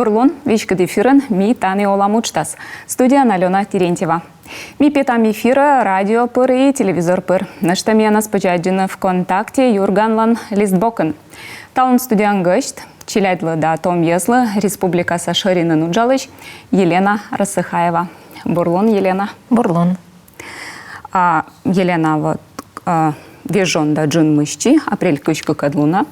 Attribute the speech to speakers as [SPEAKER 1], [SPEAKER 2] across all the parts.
[SPEAKER 1] Бурлун, вичкад эфирын ми таны оламучтас. Студия Алена Терентьева. Ми питам эфира радио пыр и телевизор пыр. Нашта ми нас пачаджина ВКонтакте Юрганлан Листбокен. Талын студиян гышт, Челядлы да Том Езлы, Республика Сашарина Нуджалыч, Елена Рассыхаева. Бурлун, Елена.
[SPEAKER 2] Бурлун.
[SPEAKER 1] Елена вот вежон да джин мышчи, апрель кычка кадлуна.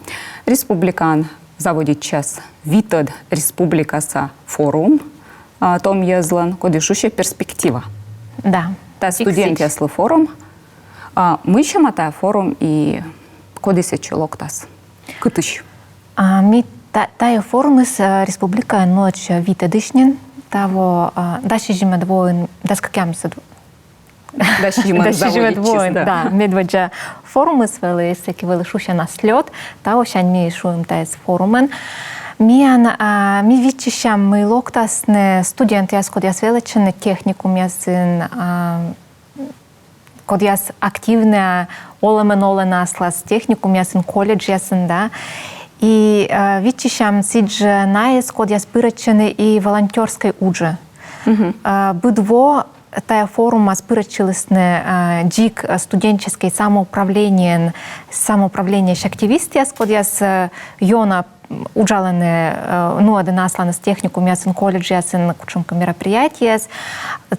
[SPEAKER 1] Республикан заводит час Витад Республикаса форум. Том Езлан кодишущая перспектива.
[SPEAKER 2] Да.
[SPEAKER 1] Та студент яслы форум. Мы еще матая форум и кодисе челоктас. Кытыш.
[SPEAKER 2] Ми тая форум из Республика ночь Витадышнин. Того даши жима двоен, даскакямся
[SPEAKER 1] даши жима
[SPEAKER 2] двоен, да. Медведжа форумы свели, всеки велишуща на слет. Того шань ми шуем тайс форумен. Ми вичищам мы локтас не студент яс код яс величен техникум ясын код яс активная олемен оленаслас техникум ясын колледж ясын, да. И вичищам сидж наес код яс пырачены и волонтерской удже. Быдво тая форума спырачилысны джик студенческий самоуправление активист яс код яс йона уджалены, один аслан с техникум ясын колледж ясын кучумка мероприятия.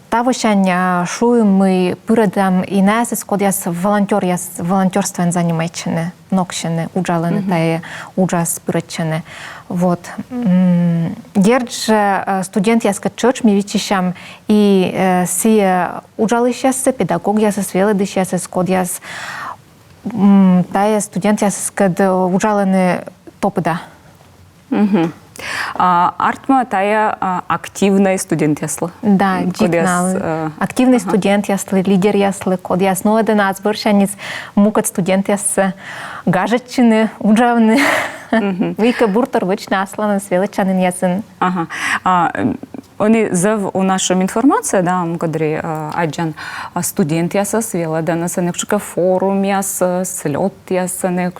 [SPEAKER 2] Того шань шуем мы пыродам и нас код яс волонтерствен занимайчены, нокшены, уджалены тая уджас пырачены. Вот. Держ студент яска чоч ми вичищам и си уджалыщасы, педагог ясы свелыдыш ясы код яс тая студент ясы код уджалены топыда.
[SPEAKER 1] Артма тая активный студент яслы.
[SPEAKER 2] Да, дикнал. Активный студент яслы, лидер яслы, код ясно один азборшаниц, мукат студент ясы, гажетчины, уджавны. Вика буртор вычна аслана свелычанын ясын.
[SPEAKER 1] Они зав у нашем информация, да, мукадри аджан студент ясы свела, да, на санекшика форум ясы, слет ясы,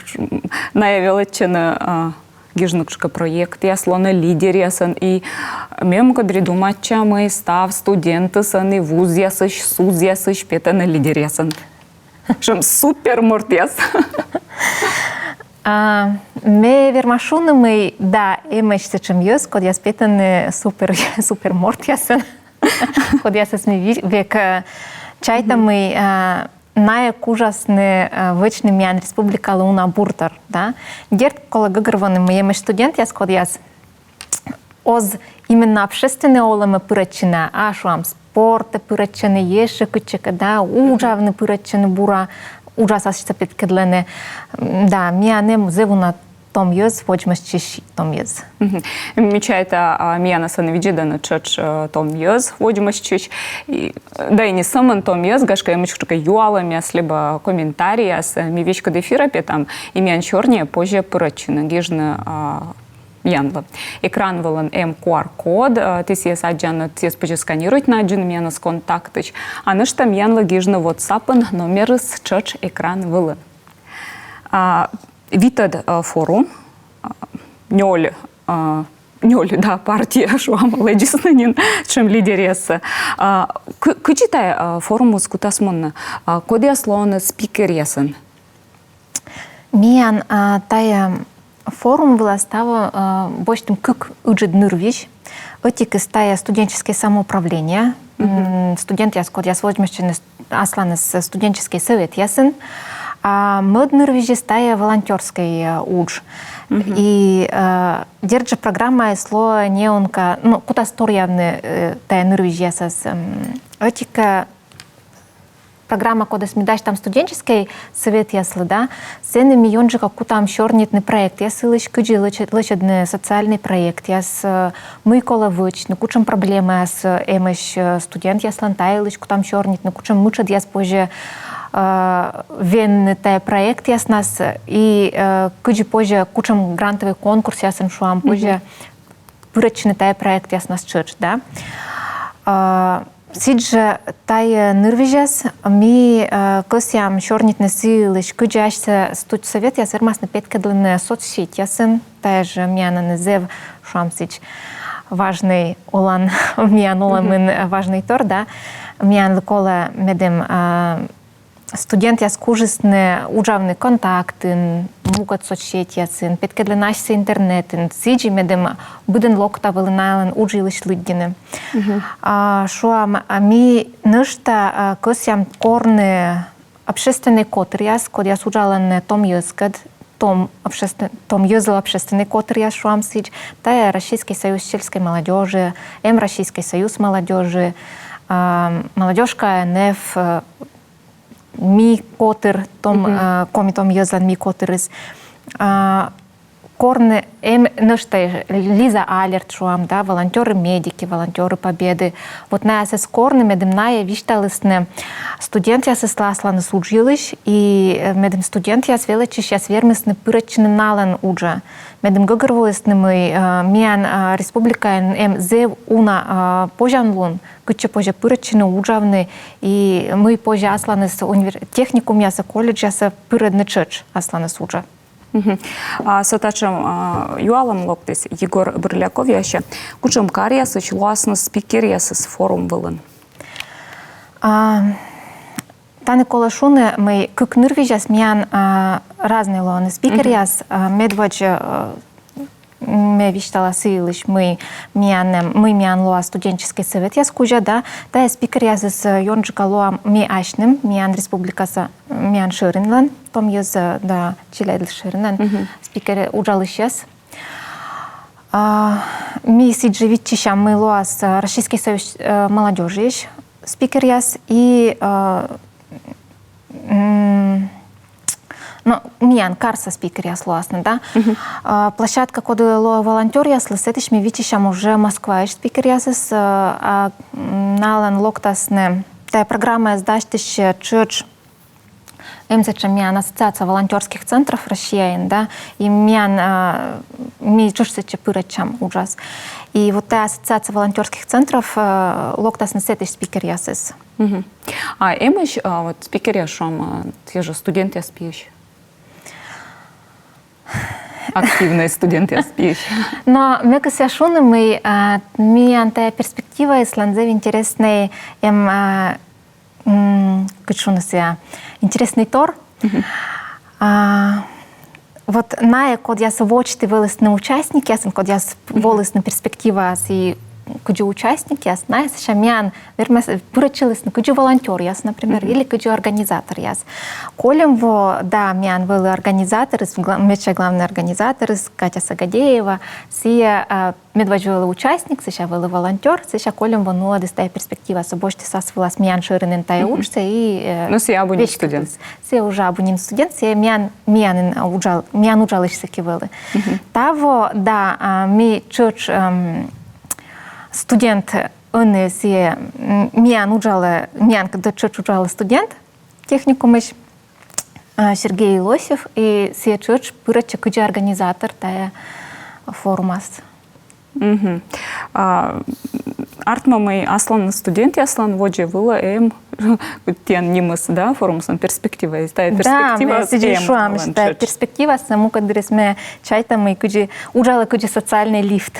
[SPEAKER 1] наявелычаны гижныкшка проект ясланы лидер ясын и мем кадри думача мы став студенты сан и вуз ясыш, суз ясыш, петана лидер ясын. Шым супер морт яс.
[SPEAKER 2] Ме вермашуны мы, да, эмэчсы чем ёс, код яс петаны супер морт ясын. Код ясыс ми век чайта мы наек ужасный вечный мян республика Луна буртер, да. Дерт кола гыгырваны мы емеш студент яс код яс оз именно общественные олемы пырачина, шуам спорта пырачины, еши кычека, да, ужавны пырачины бура, ужасашта петкедлены, да, мианем зевуна Том Йез, вочмас чищи Том Йез.
[SPEAKER 1] Мечайта мияна санавиджида на чач Том Йез, вочмас чищ. Да и не саман Том Йез, гашка ямычка юала мяс, либо комментария с мивичка дефира петам, и мян чернее позже пырачина, гижна янла. Экран волан QR-код, ты съес аджана, ты спочи сканировать на аджин мяна с контактыч, а наш там янла гижна WhatsApp номер с чач экран волан. Витад форум, нёль, да, партия шуам легиснанин, чем лидерес. Кычитай форуму скутасмонна, коди аслон спикер ясын?
[SPEAKER 2] Миян тая форум властава боштым кык уджид нырвиш, отик тая студенческое самоуправление, студент яс код яс возьмещен аслан студенческий совет ясын, мы нырвижи стая волонтерской удж. И держа программа сло неонка, ну, куда сторявны тая нырвижи ясас. Отика программа кода смедаш там студенческий совет яслы, да, сены миллионжика кутам шорнитный проект, ясы лыч кыджи лычедный социальный проект, яс мы кола выч, ну кучам проблемы яс эмэш студент яслан тай лыч кутам шорнитный, кучам мычед яс позже вен тая проект яс нас и кыджи позже кучам грантовый конкурс ясен шуам позже пырачный тая проект яс нас чырч, да. Сидже тай нырвижас, ми косям шорнитны силыш кыджашся студсовет яс вермас на петкадлыны соцсеть ясын, тая же мяна незев шуам сидж. важный олан, миян оламын важный тор, да, миян лыкола медем студент яс кужисны ужавны контактын, мугат соцсетиясын, петкедле интернетын, сиджи медем буден локта вылынайлын ужилыш лыддины. Шуам ми нышта косям корны общественный котр яс, код яс ужалан том язкад, том язл общественный котр яс шуам сидж, та Российский союз сельской молодежи, Российский союз молодежи, молодежка НФ, ми котр, комитом язлан ми котрис, корны ныштай Лиза Алерт шуам, да, волонтеры медики, волонтеры победы. Вот на эсэс корны медем ная вишталысны студент яс сласланы суджилыш, и медем студент яс величиш яс вермысны пырачны налан уджа. Медем гыгырвылысны мы миян республика зе уна пожанлун, кычы пожа пырачны уджавны, и мы пожа асланы техникум яса колледж яса пырыдны чыч асланы суджа.
[SPEAKER 1] Сотачам юалам локтис Егор Бырляков яще. Кучам кариясыч луасно спикер ясыс форум вылын.
[SPEAKER 2] Таны колашуны мы кык нырвижас миян разные лоаны спикер яс медвач ме виштала сыйлыш мы миян лоа студенческий совет яс кужа, да, та спикер ясыс йонджика лоа ми ашным миян республикаса миян шырынлан, том яз да чилайдл шырынлан спикер ужалыш яс. Ми сиджи чищам мы лоа с Российский союз молодежи спикер яс и миян карса спикер яс лоасны, да. Площадка коды лоа волонтер яс лысетыш ми вичищам уже Москва иш спикер ясыс налан локтасны. Та программа яс даштыш чыч МЗЧ миян ассоциация волонтерских центров Россияин, да, и миян ми чушсычы пырачам ужас. И вот та ассоциация волонтерских центров локтасны сетыш спикер ясыс.
[SPEAKER 1] Эмыш вот спикер яшом те же студенты яспиш. Активные студенты яспиш.
[SPEAKER 2] Но мы косяшуны мы миян та перспектива исландзев интересный интересный тор. Вот на код я совочты вылезны участники, я код я волесны перспектива и куджи участники, я знаю, что миян выручилась на куджи волонтер, я, например, или куджи организатор, я. Колем во, да, миян был организатор, меча главный организатор, Катя Сагадеева, сия медваджула участник, сейчас был волонтер, сейчас колем во, ну, дестая перспектива, собочти сасвалас миян ширинен тай учится и...
[SPEAKER 1] Ну, сия абунин студент.
[SPEAKER 2] Сия уже абунин студент, сия миян уджалыш сакивелы. Таво, да, ми чуч... Студент он се миян уджала миян когда чуч уджала студент техникумыш Сергей Лосев и се чуч пырача куджи организатор тая форумас.
[SPEAKER 1] Артмамый аслан студент аслан воджи выла тен нимыс, да, форумсан перспектива есть, та перспектива.
[SPEAKER 2] Да, сиджи шуам, что перспектива саму кадрес ме чайтам и куджи уджала куджи социальный лифт.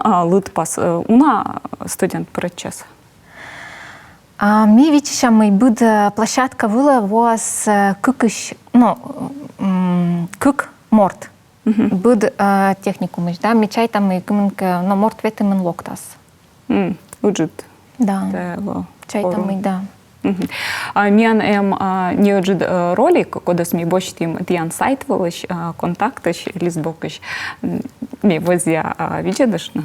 [SPEAKER 1] Лытпас уна студент прочес.
[SPEAKER 2] Ми вичища мы буд площадка выла вас кыкыш, ну кык морт. Буд техникумыш, да, ми чайтам и кымынка, но морт ветемен локтас.
[SPEAKER 1] Уджит.
[SPEAKER 2] Да. Чайтам и да.
[SPEAKER 1] Миян не уджит ролик, куда сми бочтим тиян сайт вылыш, контактыш, лизбокыш, ми возя виджедышна.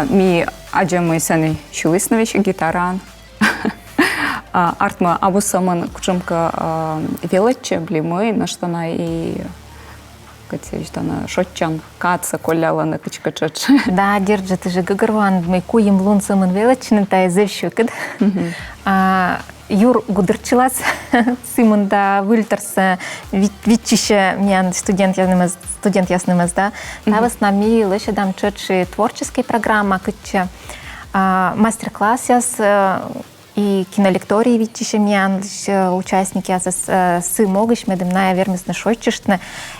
[SPEAKER 1] Ми аджамы саны шулыснович гитаран. Артма абу саман кучумка велаче блимы на что на и Катя шотчан каца коляла на качкачач.
[SPEAKER 2] Да, держит же гагарван мы куем лун саман велаче на тай зевщукад. юр гудырчылас сымында выльтарса витчище мен студент яснымыз, да. Тавыс нами лыше дам чечи творческой программа, кыче мастер-класс яс и кинолектории витчище мен участники яс сы могыш медым ная вермесны шойчиштны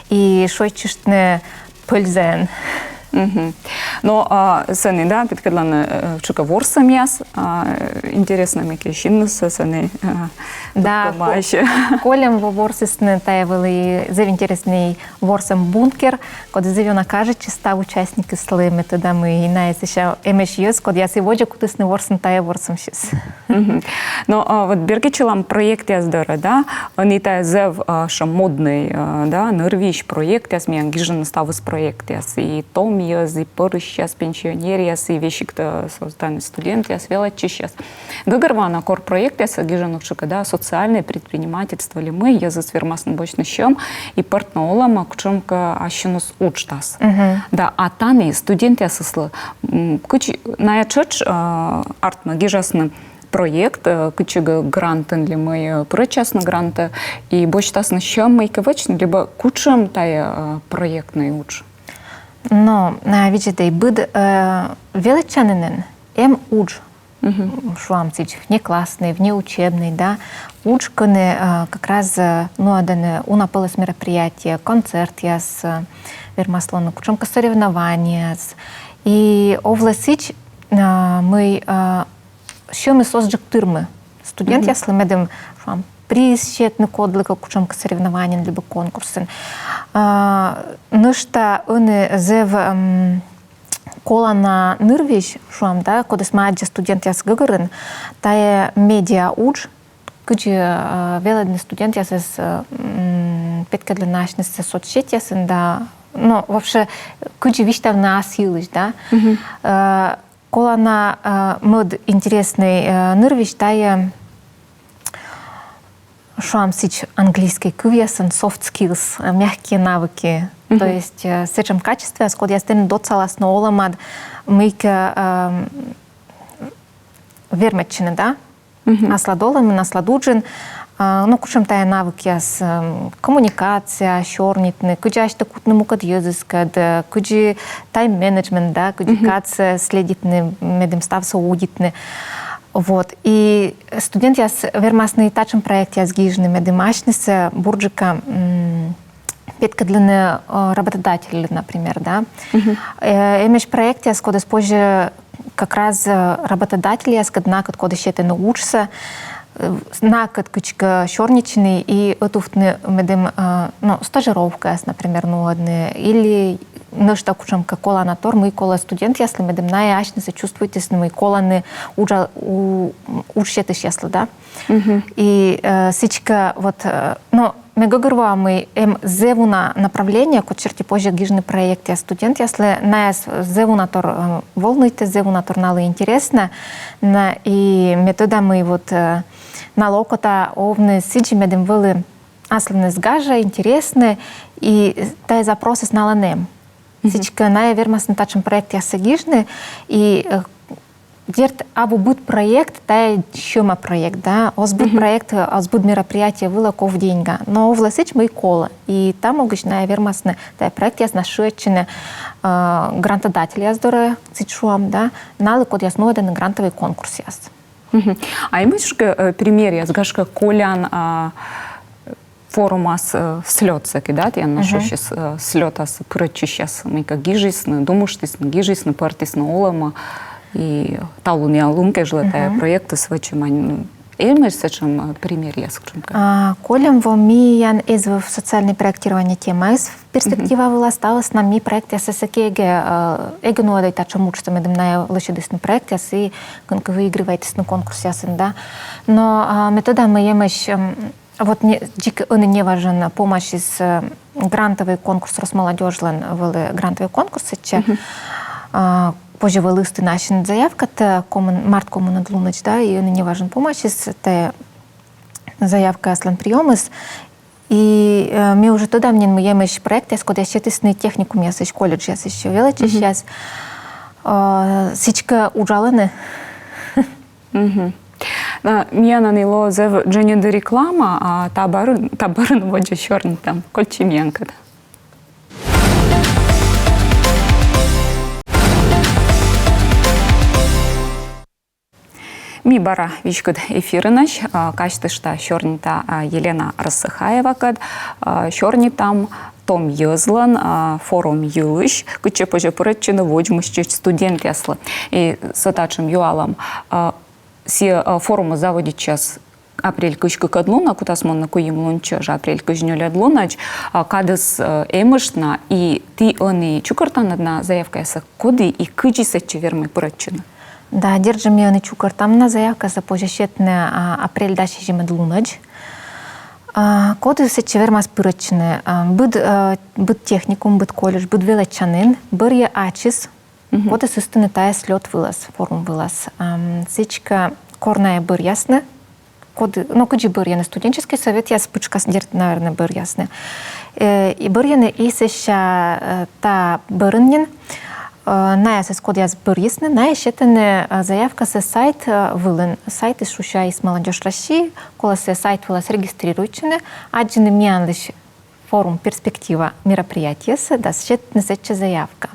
[SPEAKER 2] и шойчиштны пыльзен.
[SPEAKER 1] Но сыны, да, підкидланы чука ворсам яс, интересно, меки шиннысы сыны.
[SPEAKER 2] Да, колем во ворсысны таявылы завинтересный ворсам бункер, код завена каже чиста участники слы метода мы инаес еще эмеш йос, код я сегодня кутысны ворсам тая ворсам щас.
[SPEAKER 1] Но вот бергичелам проект яс дыры, да, они тая зев шам модный, да, нырвищ проект яс, ми ангижен ставыс проект яс, и том яс, и пырыш яс, пенсионер яс, и вещик-то созданный студент яс, велачищ яс. Гагарвана кор проект яс, ангижен укшика, да, социальное предпринимательство ли мы, я за свермасным бочным щем, и партноолам, а кчумка ащинус учтас. Да, а таны студент яс ислы, наячыч артма гижасны проект, кычыгы грантын ли мы прочасны гранты, и бочтасны щем мы кавычны, либо кучым тая проектный уч.
[SPEAKER 2] Но, видите, быд величанинен, уч, шламцич, внеклассный, внеучебный, да, учканы как раз, ну, аданы, унапылыс мероприятия, концерт яс, вермаслону, кучумка соревнования, и овласич мы що ми созджик тырмы. Студент яслы медым приз щетны кодлыка кучумка соревнования либо конкурсын. Нышта ыны зев колана нырвищ шуам, да, кодыс маджа студент яс гыгырын, тая медиа уч, кыджи веледный студент яс петкадлинашныс соцсеть ясын, да, ну, вообще, кыджи виштав на силыш, да, колана мод интересный нырвищ, тая шуам сич английский кывьясын, soft skills, мягкие навыки. То есть с этим качеством, сколько я стен доцаласно оламад, мыйка вермеччины, да? Асладолами, насладуджин, ну, кучем тая навыки с коммуникация, щорнитны, куджи ашта кутны мукат языскад, куджи тайм-менеджмент, да, куджи кац следитны, медем ставса удитны. Вот. И студент я с вермасный тачем проект я с гижны медемашницы бурджика петкадлины работодатели, например, да. Имеешь проект я с кодес позже как раз работодатели я с коднакот кода щеты научится накат кычка щорничный и отуфтны медем ну стажировка, например, ну одни или нышта кучам кола на тор мы кола студент если медем на яшны сочувствуйте с мы коланы уже учщеты щеслы, да. И сичка вот ну мы говорим мы зевуна направление код черти позже гижный проект я студент если на зевуна тор волнуйте зевуна торналы интересно на и метода мы вот на локота овны сичи медем вылы асланы сгажа интересны и тай запросы с наланем сичка на вермасный тачем проект я сагижны и дерт абу быт проект тай щема проект, да, озбыт проект, озбыт мероприятие вылаков деньга, но власич мы кола и там огучная вермасный тай проект я знашуечены грантодатель я здоровья сичуам, да, налы код я снуэден грантовый конкурс яс.
[SPEAKER 1] А имеешь пример я сгашка колян форумас слётсаки, да, я ношу сейчас слётас прочи сейчас мы как гижисны, думаштисны, гижисны, партисны олама и талуни алумке жлатая проекты свачимань. Имеешь сечем пример я скажем.
[SPEAKER 2] Колем во ми ян в социальное проектирование тема из перспектива была осталась на ми проект я сесекеге эгнуэдай тачем учится медем на лошадисный проект я си выигрываетесь на конкурс ясен, да. Но метода мы имеешь вот не важен помощь из грантовый конкурс Росмолодежлен в грантовый конкурс че позже вылысты наши заявка то март коммунадлунач, да, и не важен помощь из заявка аслан приемыс и мы уже туда мне мы имеешь проект я сколько счетысный техникум я сыч колледж я еще величи сейчас сичка ужаланы.
[SPEAKER 1] Мияна нило зев дженеде реклама, а табарын воджа шорни там, кольчи миянкада. Ми бара вичкад эфирынаш, качтышта шорнита Елена Рассыхаева кад, шорни там том езлан, форум юлыш, куче поже поречено воджмущ студент яслы. И сатачым юалам си форумы заводит час апрель кышкы кадлуна, кутасмон на куим лунча, апрель кыжнёля длунач, кадыс эмышна, и ты они чукартан одна заявка яса коды и кыджи сече вермы поречено.
[SPEAKER 2] Да, держим я ничукар. Там на заявка за пожещетне апрель даши жиме длунач. Коды се чевермас пырачне. Быд техникум, быд колледж, быд величанин, бырья ачис. Коды сыстыны тая слет вылаз, форум вылаз. Сечка корная быр ясны. Коды, ну, кыджи быр яны студенческий совет, я спычка сдерт, наверное, быр ясны. И быр яны и сеща та бырыннин. Наясыз код яз бырьесны, наящетыны заявка се сайт вылын. Сайт из Шуша из Молодежь России, кола се сайт вылаз регистрируйчыны, аджины миянлыш форум перспектива мероприятия, да щетыны сече заявка.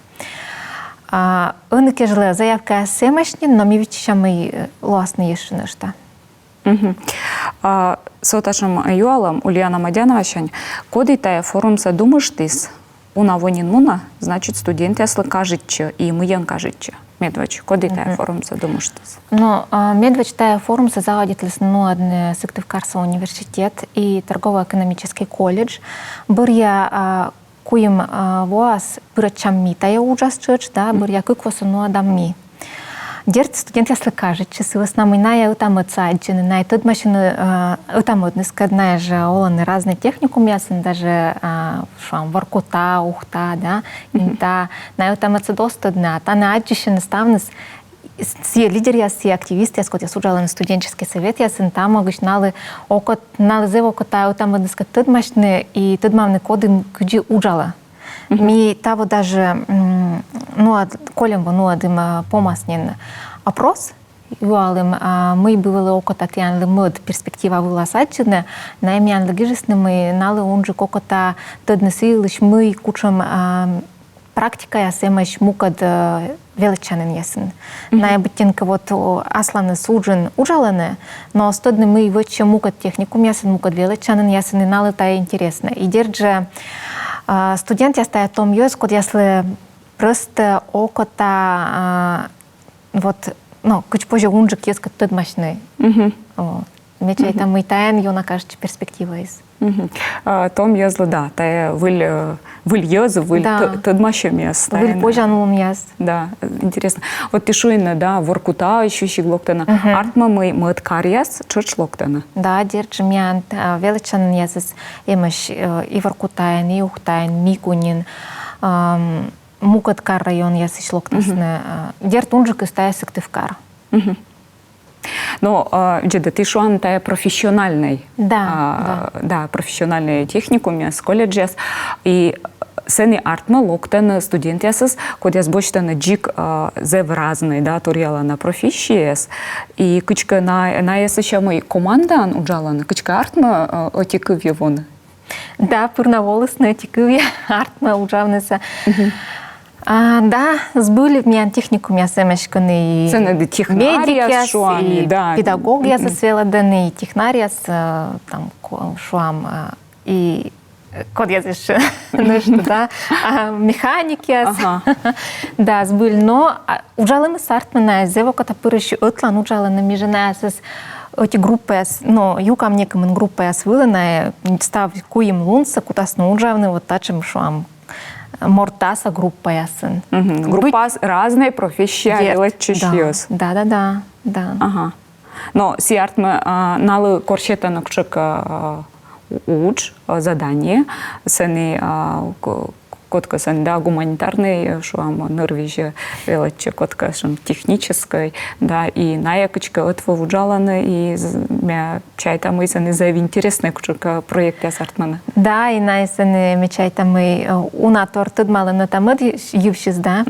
[SPEAKER 2] Ыны кежлы заявка семешнин, но ми вичищамы луасны ешыны шта.
[SPEAKER 1] Соташым юалам Ульяна Мадяновачань, коды тая форум задумаштыс, унавонин муна, значит, студент яслы кажетче, и мыян кажетче. Медвач, коды тая форум задумаштыс?
[SPEAKER 2] Ну, медвач тая форум заводит лесную Сыктывкарский университет и торгово-экономический колледж. Бырья куем воас пырачамми тая ужасчыч, да, бырья кыквасу ну адамми. Дерт студент яслы кажетче, сываснамы ная утамыца аджины, най тыд машины утамыдны, скадная же оланы разные техникум ясын, даже шуам варкута, ухта, да, инта, най утамыца достыдна, та на аджище наставныс, си лидер я, си активист, я скот я суджала на студенческий совет, я сын там огышналы окот, налы зево кота утамыдны, скад тыд машины и тыд мамны коды куджи уджала. Ми того даже, ну, колем ну, адым помаснен опрос, юалым, мы бывали окота тянли мод перспектива была сачина, на имян логижесны мы налы унжи кокота тыднысы лишь мы кучам практика я сэмэш мукад величанин ясын. Наябытенка вот асланы суджин ужаланы, но стыдны мы выче мукад техникум ясын, мукад величанин ясын, и налы та интересно. И держа студент я стою том ёс, код ясли просто окота вот, ну, куч позже унжик ёс код тыд машны. Мечай там и таян ёна кажется перспектива из.
[SPEAKER 1] Том ёзлы, да, тая выль ёз, выль тыд машем ёс.
[SPEAKER 2] Выль позже анулым ёс.
[SPEAKER 1] Да, интересно. Вот тишуина, да, воркута, еще щеглоктана. Артма мы откарьяс, чурч локтана.
[SPEAKER 2] Да, держим я величанин ясыз эмеш и воркутаян, и ухтаян, микунин, мукаткар район ясыш локтасны. Дерт унжик истая Сыктывкар.
[SPEAKER 1] Но джеда ты шуан тая профессиональный,
[SPEAKER 2] да,
[SPEAKER 1] профессиональный техникум с колледжес и сени артма локтен студент ясыз, код яс бочтана джик зев разный, да, турьяла на профессиес и кычка на ясыша мой командан уджалана, кычка артма отикыв явон.
[SPEAKER 2] Да, пырноволосная тикывья артма уджавныса. Да, сбыли в меня техникум я сэмэшканы и медик и педагог я засвела даны, и технарияс там шуам и код я здесь да, механик я да, сбыли, но ужалымы сартмана зево кота пырыш ытлан ужаланы межена эти группы, но юкам некому группа я свылана став куем лунса кутасно ужавны вот тачем шуам мортаса группа ясын.
[SPEAKER 1] Группа разные профессии,
[SPEAKER 2] да.
[SPEAKER 1] Ага. Но сиарт мы налы корчета накчык уч задание, сени котка сан, да, гуманитарный, шуам Норвегия, величе котка шам технической, да, и наякочка отво вуджаланы, и мя чайта мы сан за интересный кучка проект ясартмана.
[SPEAKER 2] Да, и найсен мечайта мы унатор тыдмалы на тамыд ювшиз, да.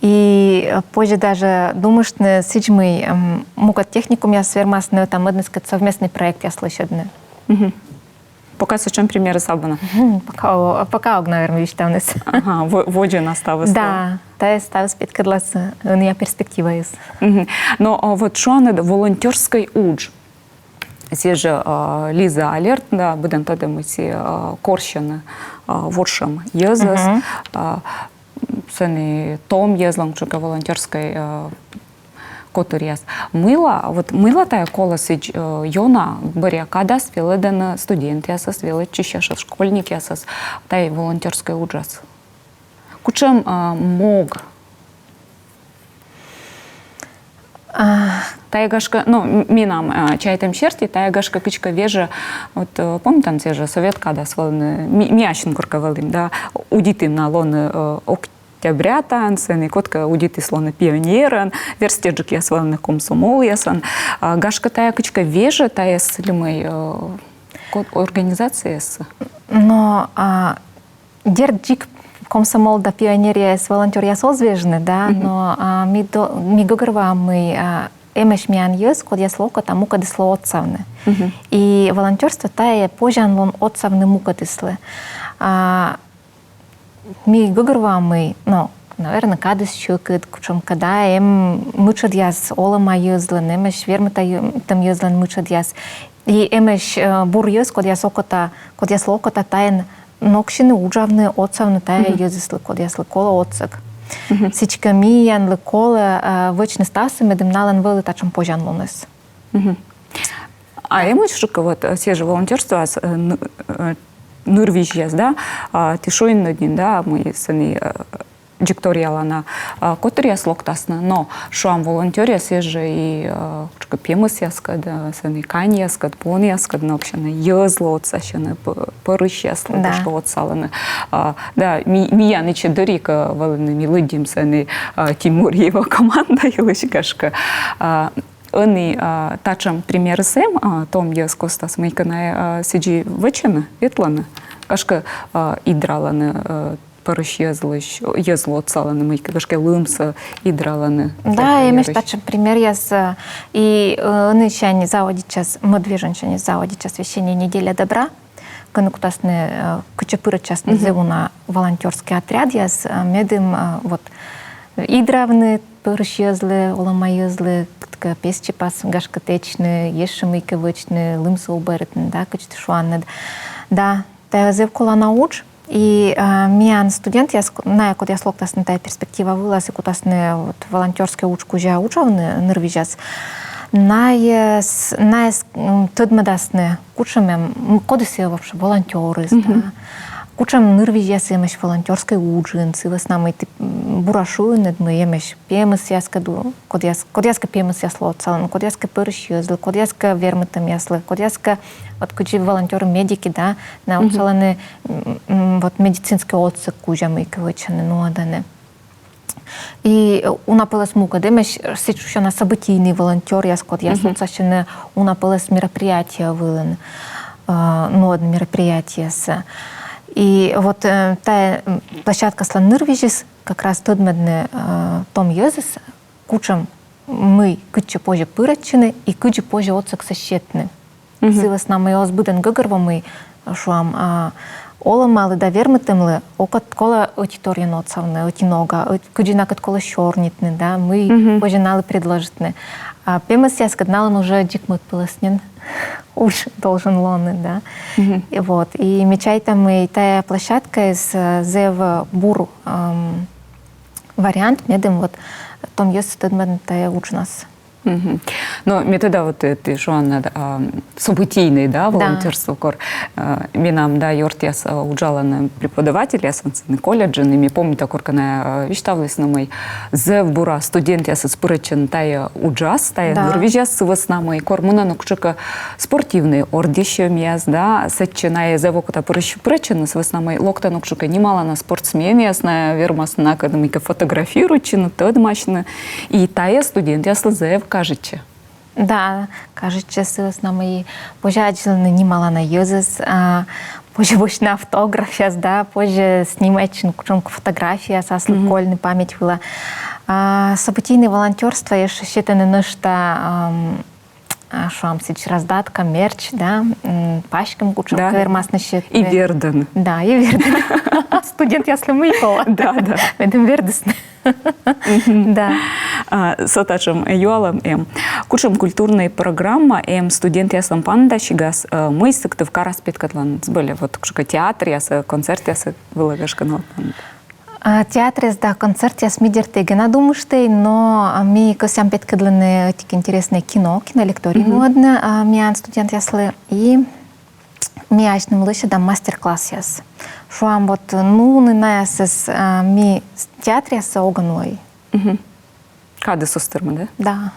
[SPEAKER 2] И позже даже думаешь, что сидьмы мукат техникум я свермасны тамыдный совместный проект я слышадны.
[SPEAKER 1] Пока с чем примеры сабана?
[SPEAKER 2] Пока, наверное, вещтавнес.
[SPEAKER 1] Ага, воджи наставы.
[SPEAKER 2] Да, та став спит кадласа, я перспектива есть.
[SPEAKER 1] Но вот что она волонтерской удж? Здесь же Лиза Алерт, да, будем тогда мы все корщены воршем езас, сени том езлом, чука волонтерской которяс мила, вот мила тая колосич йона баря кадас веледен студент ясас велед чищашас школьник ясас тай волонтерской уджас. Кучем мог тайгашка, ну, минам чайтем черти, тайгашка кичка вежа, вот помните, те же совет кадас волны мящин курка волым, да, удитым на лоны октября танцен, и котка удиты слоны пионеран, верстеджик я свалны комсомол ясан, гашка тая кичка вежа, тая слимой организация с.
[SPEAKER 2] Но дерджик комсомол да пионерия с волонтер я созвежны, да, но ми гогрва мы эмеш миан ес, код я слока там мукадисло отцавны. И волонтерство тая пожан вон отцавны мукадислы. Ми гогрва мы, ну, наверное, кадыс щукет, кучом когда мучат яс олама езлен, эмеш вермата там езлен мучат яс. И эмеш бур ес, код я слокота тайн нокшины уджавны отцавны тая езыслы, код я слыкола отцак. Сичка миян лыкола вычны стасы медым налан вылы тачам пожан лунес.
[SPEAKER 1] А эмеш шука вот все же волонтерство Норвегия, да, тишоин один, да, мы сами дикториалана, которая слоктасна, но шуам волонтерия свежа и пемыс яскад, сами кань яскад, пон яскад, нокшаны езло отсащаны, порыш ясло, что отсаланы. Да, мия ниче дорика валаны милыдим сами Тимур его команда илышкашка. Они тачам пример сэм, том я скостас мейкана сиджи вычена, ветлана, кашка идраланы порыш езло отсаланы мейка, кашка лымса идраланы.
[SPEAKER 2] Да, имеешь тачам пример я и они чане заводит час, мы две женщины заводит час вещение неделя добра, конуктасны кучапыры час назыву волонтерский отряд я с медым вот идравны порыш езлы, олама езлы, песчи пас гашка течны, ешемыйка вычны, лымса уберытны, да, качты шуанны. Да, та зевкула науч, и миан студент, я код я слоктасны тая перспектива вылаз, и кутасны вот волонтерская учку жа учавны нырвижас, наес тыдмадасны кучамем, кодысе вообще волонтеры, да. Кучам нырвижас емеш волонтерской уджин, сывас нам и бурашуйны, мы емеш пемыс яскаду, кодяска пемыс ясло отцалан, кодяска пырыш езлы, кодяска вермытым яслы, кодяска вот кучи волонтеры медики, да, на отцаланы вот медицинский отцек кужам и квычаны, ну аданы. И унапылас мука, демеш сейчас на событийный волонтер яскот, ясло отцащены унапылас мероприятия вылын, ну одно мероприятие с. И вот та площадка Сланырвижис, как раз тот медный том езис, кучам мы куча позже пырачины и куча позже отцак сощетны. Силас нам и озбуден гогорва мы шуам ола малы да вермытымлы, окат кола аудитория ноцавны, отинога, куджина кат кола щорнитны, да, мы позже налы предложитны. А пемас яскад налан уже дикмут пыласнен. Уж должен лоны, да. И вот. И мечайта мы тая площадка из зев бур вариант, медым вот том есть тыдмен тая уч нас
[SPEAKER 1] Мгм. Но метода вот ты что она событийный, да, волонтерство кор. Минам да юртяс уджаланы преподаватель ясанцыны колледжын, и ми помню такор кана виштавлес на мой зев бура студент ясы спырычын тая уджас, тая нурвижас сывыс на мой кор муна нукчыка спортивный ордище мяс, да, сетчина зев окута пырычын сывыс на мой локта нукчыка немало на спортсмен ясна вермас на академика фотографируючын тăдмачны, и тая студент яслы зев кажется.
[SPEAKER 2] Да, кажется, силас на мои пожаджены немало на юзес, позже больше на автография, да, позже снимать чунку фотография, саслы кольный память была. Событийное волонтерство, я считаю, нечто шам сейчас раздатка, мерч, да, пачкам кучу вермас на счет.
[SPEAKER 1] И верден.
[SPEAKER 2] Да, и верден. Студент, если мыйкала.
[SPEAKER 1] Да, да.
[SPEAKER 2] Это вердесне. Да.
[SPEAKER 1] Сотачым юалам кучам культурная программа студент ясам панда шигас мы сыктывка распеткатлан были вот кучка театр ясы концерт ясы вылагашканал.
[SPEAKER 2] Театр да концерт яс мидертегена думаштей, но ми косям петкадланы тик интересное кино лекторий модно миан студент яслы и ми ажным лыше да мастер-класс яс. Шуам вот нуны на ясыс ми театр ясы оганой.
[SPEAKER 1] Кады состырмы, да?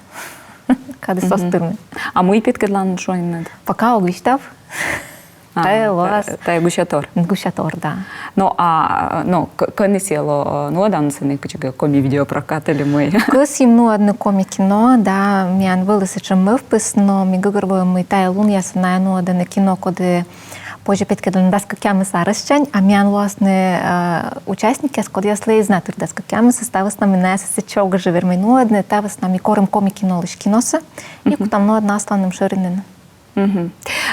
[SPEAKER 2] Да. Кады состырмы.
[SPEAKER 1] А мы петкадлан шо не надо?
[SPEAKER 2] Пока огвиштав.
[SPEAKER 1] Тай гущатор.
[SPEAKER 2] Гущатор, да.
[SPEAKER 1] Ну, конесело, ну, аданцыны, качага, коми-видеопрокат или мы.
[SPEAKER 2] Косим, ну, одно коми-кино, да, миан вылысы, чем мы впис, но ми гыгырбой мы тай лун, я знаю, ну, одно кино, коды позже петкадлан даска кямы сарасчань, а миан властны участники, скод я слей знатур даска кямы, состава с нами найсасы чога живермай, ну, одно, тава с нами корым коми-кино лишь киноса, и кутам, ну, одна асланым ширинен.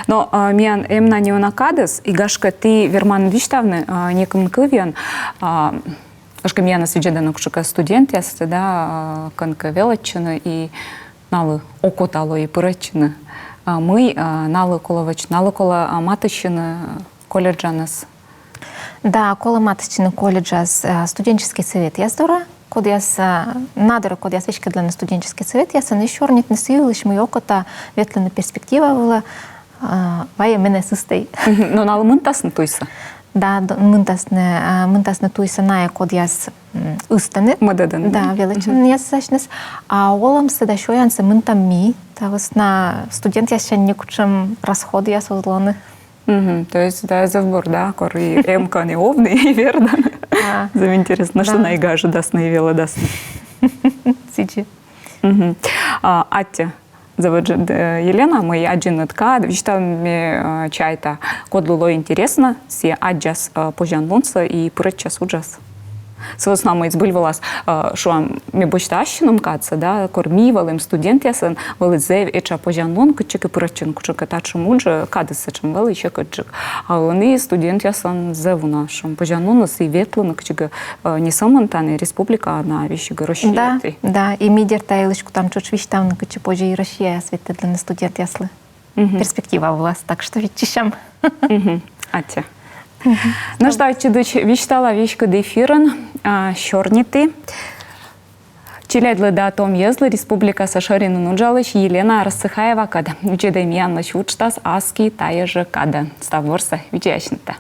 [SPEAKER 1] Но миан эмна не онакадес, и гашка ты верман виштавны неком кывен, гашка миана свиджеда кшука студент ясты, да, канка велаччыны и налы окотало и пыраччыны. Мы налы коловач, налы кола матыщыны колледжанас.
[SPEAKER 2] Да, кола матыщыны колледжас студенческий совет яздора. Код яс надо, код яс вещи для студенческий совет, яс на еще нет не силыш, мы окота ветленная перспектива была, вая мене сустей.
[SPEAKER 1] Но на мынтасны туйса.
[SPEAKER 2] Да, мынтасны туйса на код яс устаны.
[SPEAKER 1] Мадедан.
[SPEAKER 2] Да, величин яс сашнес. А олам седа шоянсы мынтам ми, та вас на студент яс ще некучем расходы яс узлоны.
[SPEAKER 1] То есть, да, завбор, да, кор и эмка не овны, и верно. Заинтересно, что найгажу даст, наивела даст.
[SPEAKER 2] Сичи.
[SPEAKER 1] Аття, заводжет Елена, мы один отка, вичтам чайта, код луло интересно, все аджас пожан лунца и пырачас уджас. Свос нами избыльвалас, что ми бочта ащином каца, да, кормивалым студент ясен, вали зев еча пожанлон, кучеки пырачен, кучека тачем удже, кадеса чем вали еще кучек. А вони студент ясен зеву нашим, пожанлон и ветло, кучека не самонтане республика, на вещи гроши.
[SPEAKER 2] Да, да, и мидер тайлышку там чуть виштам, на куче позже и Россия светит для студент яслы. Перспектива у вас, так что вичищам.
[SPEAKER 1] Аття. Ну что, чудоч, вичтала вещка дефирен, щорнити. Чилядла да том езла, республика Сашарина Нуджалыч, Елена Рассыхаева, када. Вичедай миян лыч учтас, аски тая же када. Став ворса, вичяшнита.